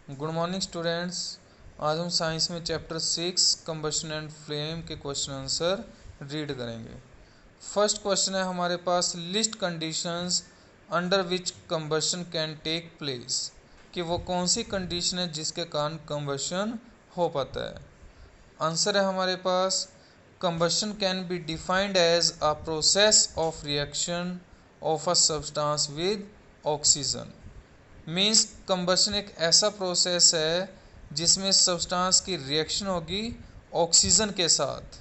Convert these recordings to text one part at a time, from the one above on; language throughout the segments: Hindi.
Good morning students. आज हम साइंस में चैप्टर 6 कंबशन एंड फ्लेम के क्वेश्चन आंसर रीड करेंगे। फर्स्ट क्वेश्चन है हमारे पास, list conditions under which combustion can take place, कि वो कौन सी कंडीशन है जिसके कारण कंबशन हो पाता है। आंसर है हमारे पास, combustion can be defined as a process of reaction of a substance with oxygen. Means combustion एक ऐसा प्रोसेस है जिसमें सब्सटेंस की रिएक्शन होगी ऑक्सीजन के साथ।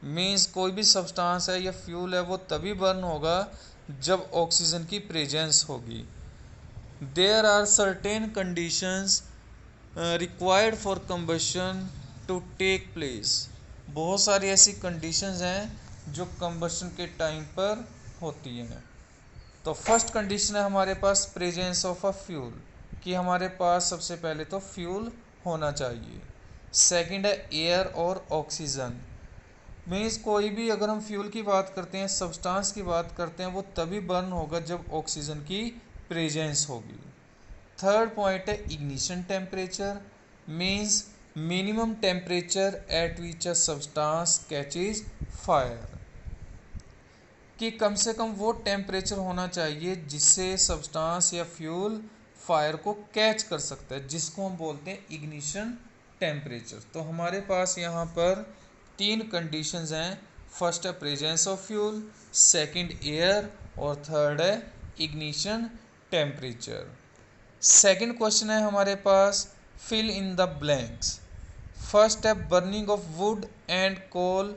मीन्स कोई भी सब्सटेंस है या फ्यूल है वो तभी बर्न होगा जब ऑक्सीजन की प्रेजेंस होगी। There are certain conditions required for combustion to take place. बहुत सारी ऐसी कंडीशंस हैं जो कंबशन के टाइम पर होती हैं। तो फर्स्ट कंडीशन है हमारे पास प्रेजेंस ऑफ अ फ्यूल, कि हमारे पास सबसे पहले तो फ्यूल होना चाहिए। सेकंड है एयर और ऑक्सीजन। मीन्स कोई भी अगर हम फ्यूल की बात करते हैं, सब्सटेंस की बात करते हैं, वो तभी बर्न होगा जब ऑक्सीजन की प्रेजेंस होगी। थर्ड पॉइंट है ignition temperature. Means minimum temperature at which a substance catches fire, कि कम से कम वो टेम्परेचर होना चाहिए जिससे सब्सटेंस या फ्यूल फायर को कैच कर सकता है, जिसको हम बोलते हैं इग्निशन टेम्परेचर। तो हमारे पास यहाँ पर तीन कंडीशंस हैं। फर्स्ट है presence of fuel, second air और थर्ड है इग्निशन टेम्परेचर। सेकंड क्वेश्चन है हमारे पास, fill in the blanks. First है burning of wood and coal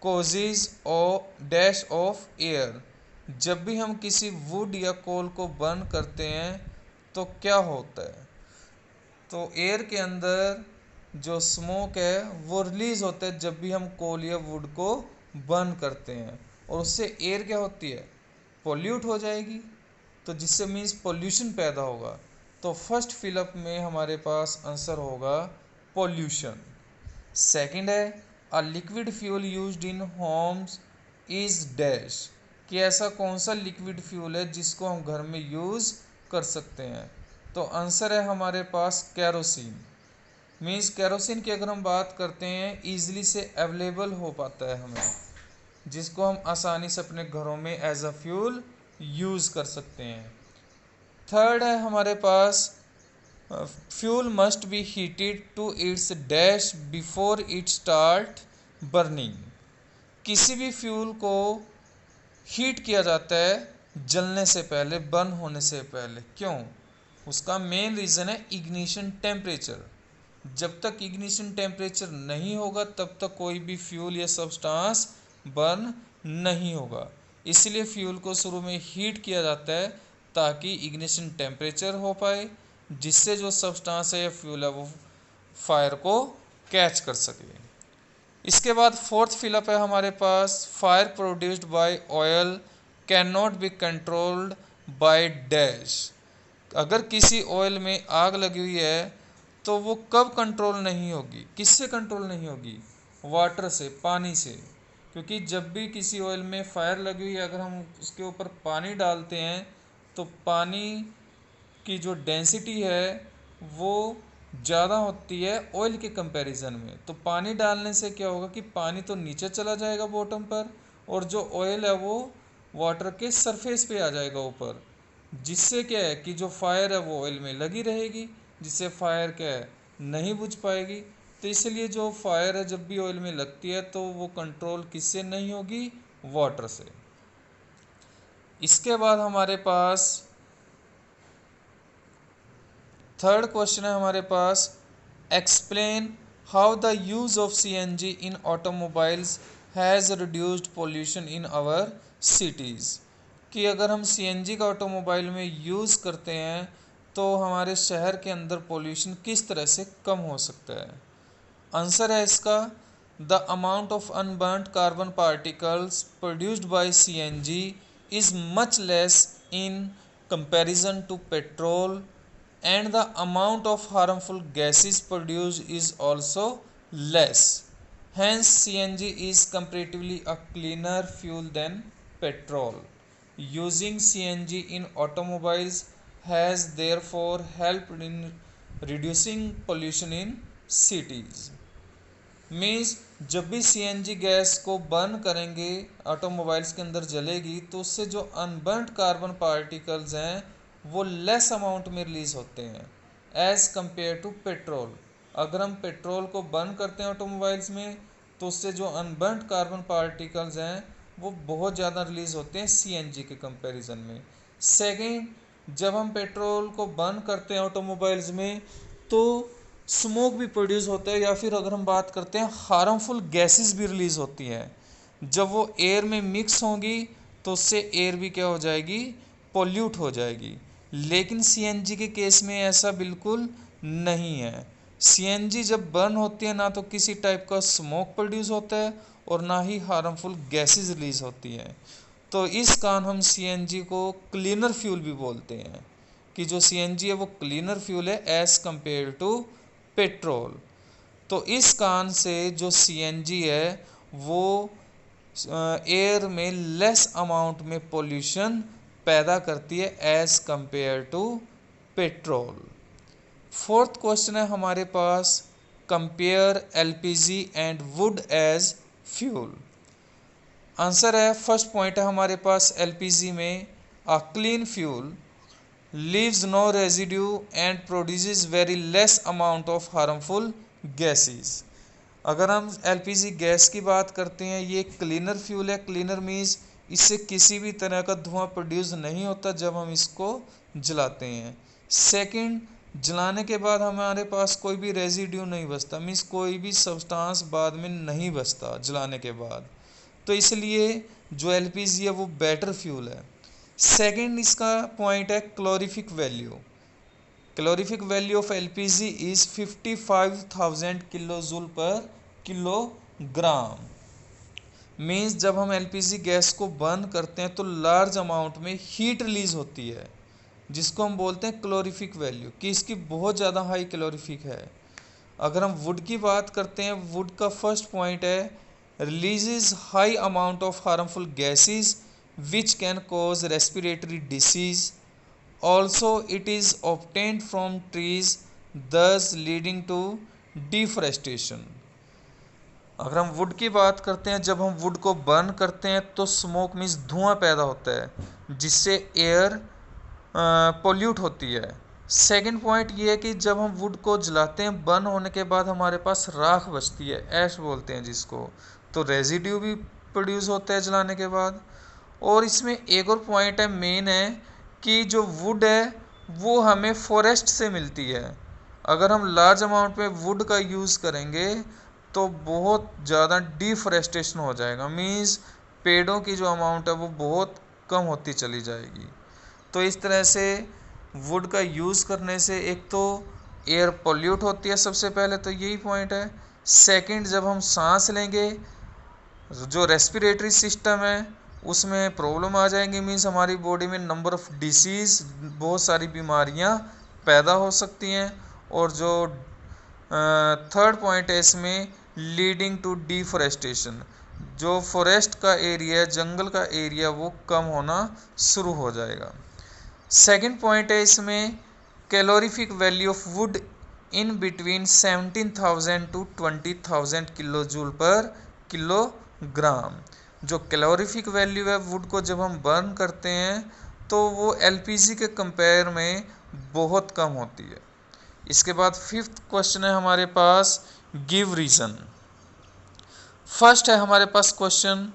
causes और डैश ऑफ एयर। जब भी हम किसी वुड या कोल को बर्न करते हैं तो क्या होता है, तो एयर के अंदर जो स्मोक है वो रिलीज होता है जब भी हम कोल या वुड को बर्न करते हैं, और उससे एयर क्या होती है, पोल्यूट हो जाएगी, तो जिससे मीन्स पोल्यूशन पैदा होगा। तो फर्स्ट फिलअप में हमारे पास आंसर होगा पोल्यूशन। सेकंड है a liquid fuel used in Holmes is dash, कि ऐसा कौन सा लिक्विड फ्यूल है जिसको हम घर में यूज़ कर सकते हैं। तो आंसर है हमारे पास कैरोसिन। मीन्स कैरोसिन की अगर हम बात करते हैं ईजिली से अवेलेबल हो पाता है हमें, जिसको हम आसानी से अपने घरों में एज अ फ्यूल यूज़ कर सकते हैं। थर्ड है हमारे पास, fuel must be heated to its dash before it start burning. किसी भी फ्यूल को हीट किया जाता है जलने से पहले, बर्न होने से पहले। क्यों? उसका मेन रीज़न है इग्निशन टेम्परेचर। जब तक इग्निशन टेम्परेचर नहीं होगा तब तक कोई भी फ्यूल या सब्सटेंस बर्न नहीं होगा। इसलिए फ्यूल को शुरू में हीट किया जाता है ताकि इग्निशन टेम्परेचर हो पाए, जिससे जो सब्सटेंस है या फ्यूल है वो फायर को कैच कर सके। इसके बाद फोर्थ फिलअप है हमारे पास, fire produced by oil can not be controlled by dash. अगर किसी ऑयल में आग लगी हुई है तो वो कब कंट्रोल नहीं होगी, किससे कंट्रोल नहीं होगी, वाटर से, पानी से। क्योंकि जब भी किसी ऑयल में फायर लगी हुई है, अगर हम उसके ऊपर पानी डालते हैं तो पानी की जो डेंसिटी है वो ज़्यादा होती है ऑयल के कंपैरिजन में। तो पानी डालने से क्या होगा कि पानी तो नीचे चला जाएगा बॉटम पर, और जो ऑयल है वो वाटर के सरफेस पे आ जाएगा ऊपर, जिससे क्या है कि जो फायर है वो ऑयल में लगी रहेगी, जिससे फायर क्या है, नहीं बुझ पाएगी। तो इसलिए जो फायर है जब भी ऑयल में लगती है तो वो कंट्रोल किससे नहीं होगी, वाटर से। इसके बाद हमारे पास थर्ड क्वेश्चन है हमारे पास, explain how the use of CNG in automobiles has reduced pollution in our cities, कि अगर हम सीएनजी का ऑटोमोबाइल में यूज़ करते हैं तो हमारे शहर के अंदर पोल्यूशन किस तरह से कम हो सकता है। आंसर है इसका, the amount of unburned carbon particles produced by CNG is much less in comparison to petrol, and the amount of harmful gases produced is also less. Hence, CNG is comparatively a cleaner fuel than petrol. Using CNG in automobiles has therefore helped in reducing pollution in cities. Means जब भी सीएनजी गैस को बर्न करेंगे, ऑटोमोबाइल्स के अंदर जलेगी, तो उससे जो अनबर्न्ड कार्बन पार्टिकल्स हैं वो लेस अमाउंट में रिलीज होते हैं एज कंपेयर टू पेट्रोल। अगर हम पेट्रोल को बर्न करते हैं ऑटोमोबाइल्स में, तो उससे जो अनबर्न्ड कार्बन पार्टिकल्स हैं वो बहुत ज़्यादा रिलीज होते हैं सीएनजी के कंपैरिजन में। सेकेंड, जब हम पेट्रोल को बर्न करते हैं ऑटोमोबाइल्स में तो स्मोक भी प्रोड्यूस होता है, या फिर अगर हम बात करते हैं हार्मफुल गैसेस भी रिलीज होती हैं। जब वो एयर में मिक्स होंगी तो उससे एयर भी क्या हो जाएगी, पोल्यूट हो जाएगी। लेकिन सीएनजी के केस में ऐसा बिल्कुल नहीं है। सीएनजी जब बर्न होती है ना तो किसी टाइप का स्मोक प्रोड्यूस होता है और ना ही हार्मफुल गैसेस रिलीज होती हैं। तो इस कारण हम सीएनजी को क्लीनर फ्यूल भी बोलते हैं, कि जो सीएनजी है वो क्लीनर फ्यूल है एज कंपेयर टू पेट्रोल। तो इस कारण से जो सीएनजी है वो एयर में लेस अमाउंट में पोल्यूशन पैदा करती है as compare to petrol. Fourth question है हमारे पास, compare LPG and wood as fuel. Answer है, फर्स्ट पॉइंट है हमारे पास, एलपीजी में a clean fuel leaves no residue and produces very less amount of harmful gases। अगर हम एलपीजी गैस की बात करते हैं, ये क्लीनर फ्यूल है। क्लीनर मीन्स इससे किसी भी तरह का धुआं प्रोड्यूस नहीं होता जब हम इसको जलाते हैं। सेकंड, जलाने के बाद हमारे पास कोई भी रेजिड्यू नहीं बचता, मीन्स कोई भी सब्सटेंस बाद में नहीं बचता जलाने के बाद। तो इसलिए जो एलपीजी है वो बेटर फ्यूल है। सेकेंड इसका पॉइंट है calorific value. Calorific value of LPG is 55,000 kilo joule per kilogram. Means जब हम एलपीजी गैस को बर्न करते हैं तो लार्ज अमाउंट में हीट रिलीज होती है, जिसको हम बोलते हैं क्लोरीफिक वैल्यू, कि इसकी बहुत ज़्यादा हाई क्लोरीफिक है। अगर हम वुड की बात करते हैं, वुड का फर्स्ट पॉइंट है releases high amount of harmful gases which can cause respiratory disease. Also it is obtained from trees, thus leading to deforestation। अगर हम वुड की बात करते हैं, जब हम वुड को बर्न करते हैं तो स्मोक मीन्स धुआं पैदा होता है जिससे एयर पोल्यूट होती है। सेकेंड पॉइंट ये है कि जब हम वुड को जलाते हैं, बर्न होने के बाद हमारे पास राख बचती है, ऐश बोलते हैं जिसको, तो रेजिड्यू भी प्रोड्यूस होता है जलाने के बाद। और इसमें एक और पॉइंट है, मेन है, कि जो वुड है वो हमें फॉरेस्ट से मिलती है। अगर हम लार्ज अमाउंट में वुड का यूज़ करेंगे तो बहुत ज़्यादा डिफॉरेस्टेशन हो जाएगा, मीन्स पेड़ों की जो अमाउंट है वो बहुत कम होती चली जाएगी। तो इस तरह से वुड का यूज़ करने से एक तो एयर पोल्यूट होती है, सबसे पहले तो यही पॉइंट है। सेकंड, जब हम सांस लेंगे, जो रेस्पिरेटरी सिस्टम है उसमें प्रॉब्लम आ जाएंगी, मीन्स हमारी बॉडी में नंबर ऑफ डिसीज़, बहुत सारी बीमारियां पैदा हो सकती हैं। और जो थर्ड पॉइंट है इसमें, लीडिंग टू डिफॉरेस्टेशन, जो फॉरेस्ट का एरिया है, जंगल का एरिया, वो कम होना शुरू हो जाएगा। सेकंड पॉइंट है इसमें, calorific value of wood in between 17,000 to 20,000 kilo joule per kilogram. जो कैलोरीफिक वैल्यू है वुड को जब हम बर्न करते हैं तो वो एलपीजी के कंपेयर में बहुत कम होती है। इसके बाद फिफ्थ क्वेश्चन है हमारे पास, गिव रीज़न। फर्स्ट है हमारे पास question,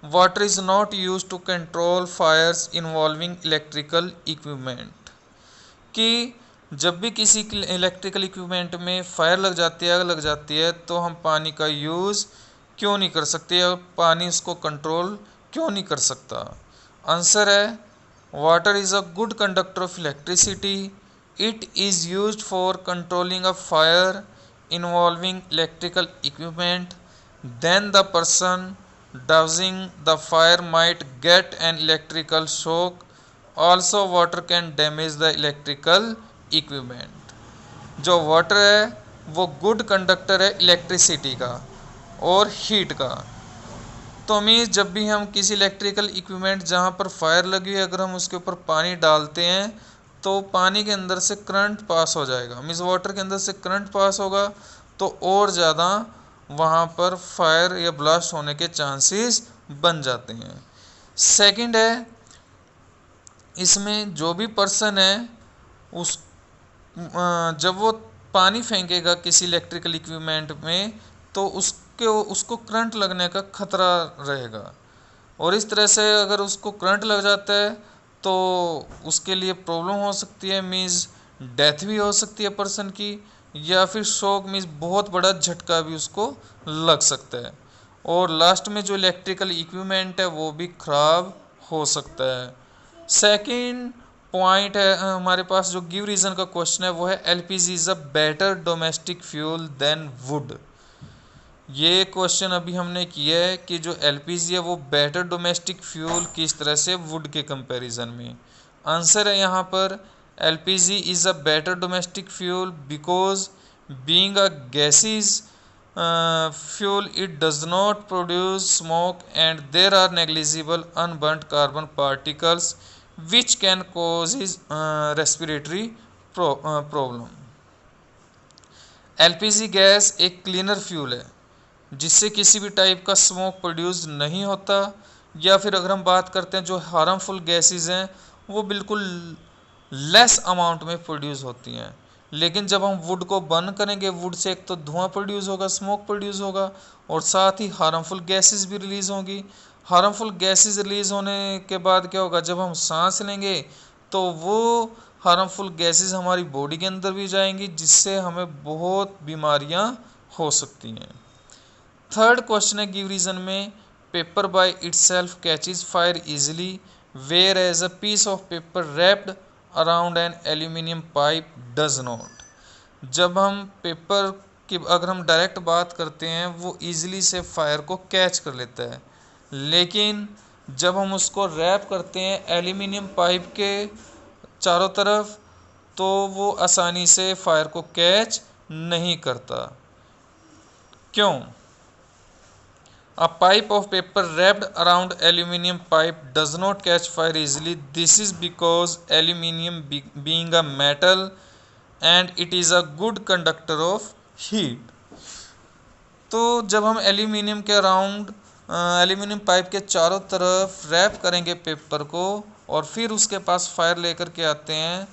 water is not use to control fires involving electrical equipment. कि जब भी किसी इलेक्ट्रिकल इक्विपमेंट में फायर लग जाती है, आग लग जाती है, तो हम पानी का यूज़ क्यों नहीं कर सकते, या पानी उसको कंट्रोल क्यों नहीं कर सकता। आंसर है, water is a good conductor of electricity. It is used for controlling a fire involving electrical equipment. Then the person dousing the fire might get an electrical shock. Also water can damage the electrical equipment। जो वाटर है वो गुड कंडक्टर है इलेक्ट्रिसिटी का और हीट का। तो मीन्स जब भी हम किसी इलेक्ट्रिकल इक्विपमेंट जहाँ पर फायर लगी है, अगर हम उसके ऊपर पानी डालते हैं तो पानी के अंदर से करंट पास हो जाएगा, मीन्स वाटर के अंदर से करंट पास होगा तो और ज़्यादा वहाँ पर फायर या ब्लास्ट होने के चांसेस बन जाते हैं। सेकंड है, इसमें जो भी पर्सन है उस जब वो पानी फेंकेगा किसी इलेक्ट्रिकल इक्विपमेंट में तो उसको करंट लगने का खतरा रहेगा, और इस तरह से अगर उसको करंट लग जाता है तो उसके लिए प्रॉब्लम हो सकती है, मीन्स डेथ भी हो सकती है पर्सन की, या फिर शॉक मीन्स बहुत बड़ा झटका भी उसको लग सकता है, और लास्ट में जो इलेक्ट्रिकल इक्विपमेंट है वो भी खराब हो सकता है। सेकंड पॉइंट है हमारे पास जो गिव रीजन का क्वेश्चन है वो है LPG is a better domestic fuel than wood. ये क्वेश्चन अभी हमने किया है कि जो एलपीजी है वो बेटर डोमेस्टिक फ्यूल किस तरह से वुड के कंपैरिजन में। आंसर है यहाँ पर LPG is a better domestic fuel because being a gases fuel it does not produce smoke and there are negligible unburnt carbon particles which can cause respiratory problem। LPG gas एक क्लीनर फ्यूल है जिससे किसी भी टाइप का स्मोक प्रोड्यूस नहीं होता, या फिर अगर हम बात करते हैं जो हार्मफुल गैसेस हैं वो बिल्कुल लेस अमाउंट में प्रोड्यूस होती हैं। लेकिन जब हम वुड को बर्न करेंगे, वुड से एक तो धुआं प्रोड्यूस होगा, स्मोक प्रोड्यूस होगा, और साथ ही हार्मफुल गैसेस भी रिलीज़ होंगी। हार्मफुल गैसेस रिलीज़ होने के बाद क्या होगा, जब हम सांस लेंगे तो वो हार्मफुल गैसेस हमारी बॉडी के अंदर भी जाएंगी जिससे हमें बहुत बीमारियां हो सकती हैं। थर्ड क्वेश्चन है गिव रीजन में paper by itself catches fire easily whereas a piece of paper wrapped around an aluminium pipe does not. जब हम पेपर की अगर हम डायरेक्ट बात करते हैं वो ईजिली से फायर को कैच कर लेता है, लेकिन जब हम उसको रैप करते हैं एल्यूमिनियम पाइप के चारों तरफ तो वो आसानी से फायर को कैच नहीं करता। क्यों? A pipe of paper wrapped around aluminium pipe does not catch fire easily. This is because aluminium being a metal and it is a good conductor of heat। तो जब हम एल्यूमिनियम के अराउंड एल्यूमिनियम पाइप के चारों तरफ रैप करेंगे पेपर को और फिर उसके पास फायर लेकर के आते हैं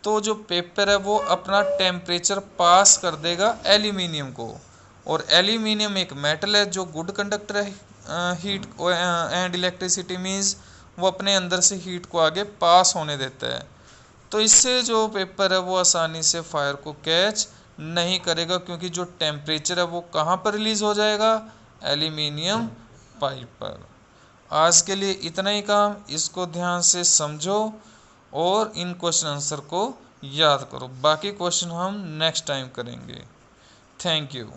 तो जो पेपर है वो अपना टेम्परेचर पास कर देगा एल्यूमिनियम को, और एल्यूमिनियम एक मेटल है जो गुड कंडक्टर है हीट एंड इलेक्ट्रिसिटी, मीन्स वो अपने अंदर से हीट को आगे पास होने देता है। तो इससे जो पेपर है वो आसानी से फायर को कैच नहीं करेगा क्योंकि जो टेम्परेचर है वो कहाँ पर रिलीज हो जाएगा, एल्यूमिनियम पाइप पर। आज के लिए इतना ही काम, इसको ध्यान से समझो और इन क्वेश्चन आंसर को याद करो। बाकी क्वेश्चन हम नेक्स्ट टाइम करेंगे। Thank you.